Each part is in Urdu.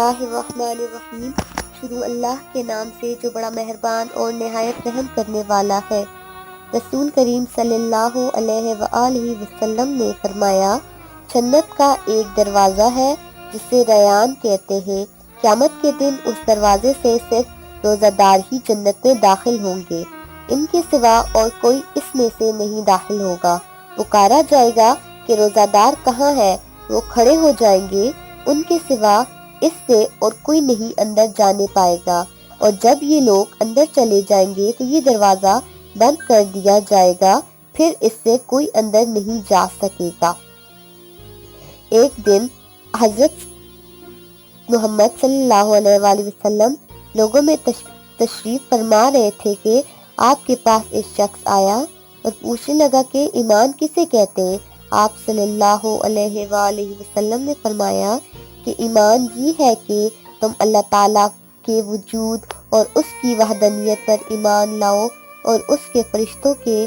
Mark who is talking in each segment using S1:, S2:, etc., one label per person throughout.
S1: اللہ الرحمن الرحیم۔ شروع اللہ کے نام سے جو بڑا مہربان اور نہایت رحم کرنے والا ہے۔ رسول کریم صلی اللہ علیہ وآلہ وسلم نے فرمایا، جنت کا ایک دروازہ ہے جسے ریان کہتے ہیں۔ قیامت کے دن اس دروازے سے صرف روزہ دار ہی جنت میں داخل ہوں گے، ان کے سوا اور کوئی اس میں سے نہیں داخل ہوگا۔ پکارا جائے گا کہ روزہ دار کہاں ہے؟ وہ کھڑے ہو جائیں گے، ان کے سوا اس سے اور کوئی نہیں اندر جانے پائے گا، اور جب یہ لوگ اندر چلے جائیں گے تو یہ دروازہ بند کر دیا جائے گا، پھر اس سے کوئی اندر نہیں جا سکے گا۔ ایک دن حضرت محمد صلی اللہ علیہ وآلہ وسلم لوگوں میں تشریف فرما رہے تھے کہ آپ کے پاس ایک شخص آیا اور پوچھنے لگا کہ ایمان کسے کہتے ہیں؟ آپ صلی اللہ علیہ وآلہ وسلم نے فرمایا کہ ایمان یہ ہے کہ تم اللہ تعالیٰ کے وجود اور اس کی وحدانیت پر ایمان لاؤ، اور اس کے فرشتوں کے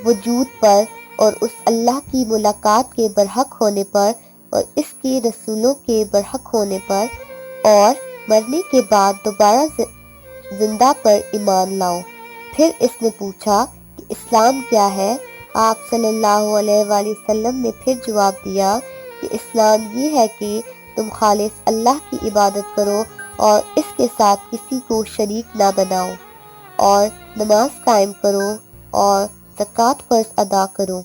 S1: وجود پر، اور اس اللہ کی ملاقات کے برحق ہونے پر، اور اس کے رسولوں کے برحق ہونے پر، اور مرنے کے بعد دوبارہ زندہ پر ایمان لاؤ۔ پھر اس نے پوچھا کہ اسلام کیا ہے؟ آپ صلی اللہ علیہ وآلہ وسلم نے پھر جواب دیا کہ اسلام یہ ہے کہ تم خالص اللہ کی عبادت کرو اور اس کے ساتھ کسی کو شریک نہ بناؤ، اور نماز قائم کرو، اور زکوٰۃ فرض ادا کرو،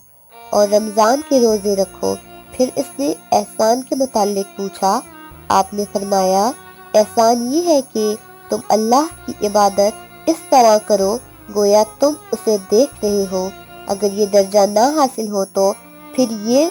S1: اور رمضان کے روزے رکھو۔ پھر اس نے احسان کے متعلق پوچھا۔ آپ نے فرمایا، احسان یہ ہے کہ تم اللہ کی عبادت اس طرح کرو گویا تم اسے دیکھ رہے ہو۔ اگر یہ درجہ نہ حاصل ہو تو پھر یہ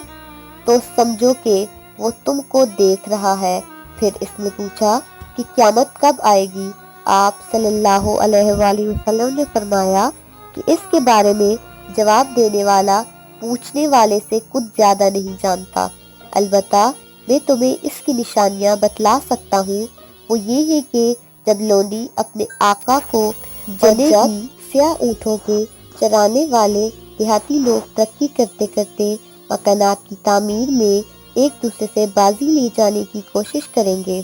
S1: تو سمجھو کہ وہ تم کو دیکھ رہا ہے۔ پھر اس نے پوچھا کہ قیامت کب آئے گی؟ آپ صلی اللہ علیہ وآلہ وسلم نے فرمایا کہ اس کے بارے میں جواب دینے والا پوچھنے والے سے کچھ زیادہ نہیں جانتا، البتہ میں تمہیں اس کی نشانیاں بتلا سکتا ہوں۔ وہ یہ ہے کہ جب لونڈی اپنے آقا کو جنے گی، سیاہ اونٹوں کے چرانے والے دیہاتی لوگ ترقی کرتے کرتے مکانات کی تعمیر میں ایک دوسرے سے بازی لے جانے کی کوشش کریں گے۔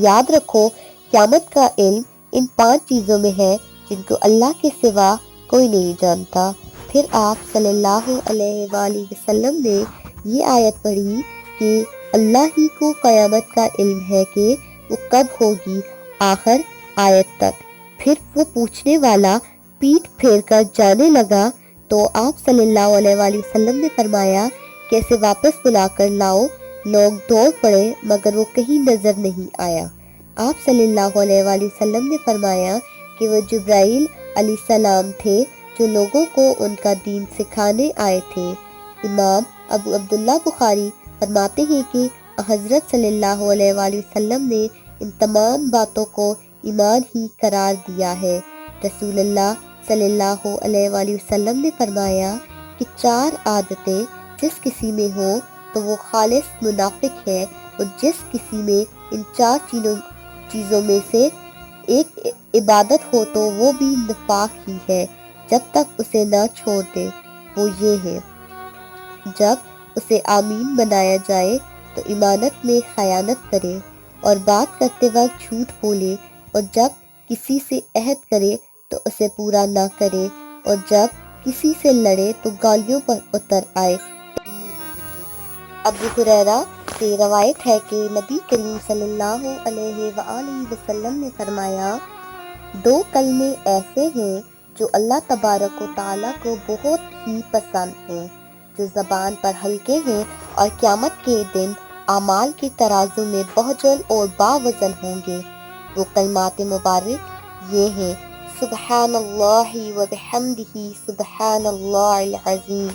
S1: یاد رکھو، قیامت کا علم ان 5 چیزوں میں ہے جن کو اللہ کے سوا کوئی نہیں جانتا۔ پھر آپ صلی اللہ علیہ وآلہ وسلم نے یہ آیت پڑھی کہ اللہ ہی کو قیامت کا علم ہے کہ وہ کب ہوگی، آخر آیت تک۔ پھر وہ پوچھنے والا پیٹھ پھیر کر جانے لگا تو آپ صلی اللہ علیہ وآلہ وسلم نے فرمایا کہ اسے واپس بلا کر لاؤ۔ لوگ دوڑ پڑے مگر وہ کہیں نظر نہیں آیا۔ آپ صلی اللہ علیہ وآلہ وسلم نے فرمایا کہ وہ جبرائیل علیہ السلام تھے جو لوگوں کو ان کا دین سکھانے آئے تھے۔ امام ابو عبداللہ بخاری فرماتے ہیں کہ حضرت صلی اللہ علیہ وآلہ وسلم نے ان تمام باتوں کو ایمان ہی قرار دیا ہے۔ رسول اللہ صلی اللہ علیہ وآلہ وسلم نے فرمایا کہ 4 عادتیں جس کسی میں ہوں تو وہ خالص منافق ہے، اور جس کسی میں ان 4 چیزوں میں سے ایک عبادت ہو تو وہ بھی نفاق ہی ہے جب تک اسے نہ چھوڑ دے۔ وہ یہ ہے، جب اسے آمین بنایا جائے تو امانت میں خیانت کرے، اور بات کرتے وقت جھوٹ بولے، اور جب کسی سے عہد کرے تو اسے پورا نہ کرے، اور جب کسی سے لڑے تو گالیوں پر اتر آئے۔ ابو ہریرہ سے روایت ہے کہ نبی کریم صلی اللہ علیہ وآلہ وسلم نے فرمایا، 2 کلمے ایسے ہیں جو اللہ تبارک و تعالیٰ کو بہت ہی پسند ہیں، جو زبان پر ہلکے ہیں اور قیامت کے دن اعمال کے ترازو میں بہجن اور باوزن ہوں گے۔ وہ کلمات مبارک یہ ہیں، سبحان اللہ و بحمدہ، سبحان اللہ العظیم۔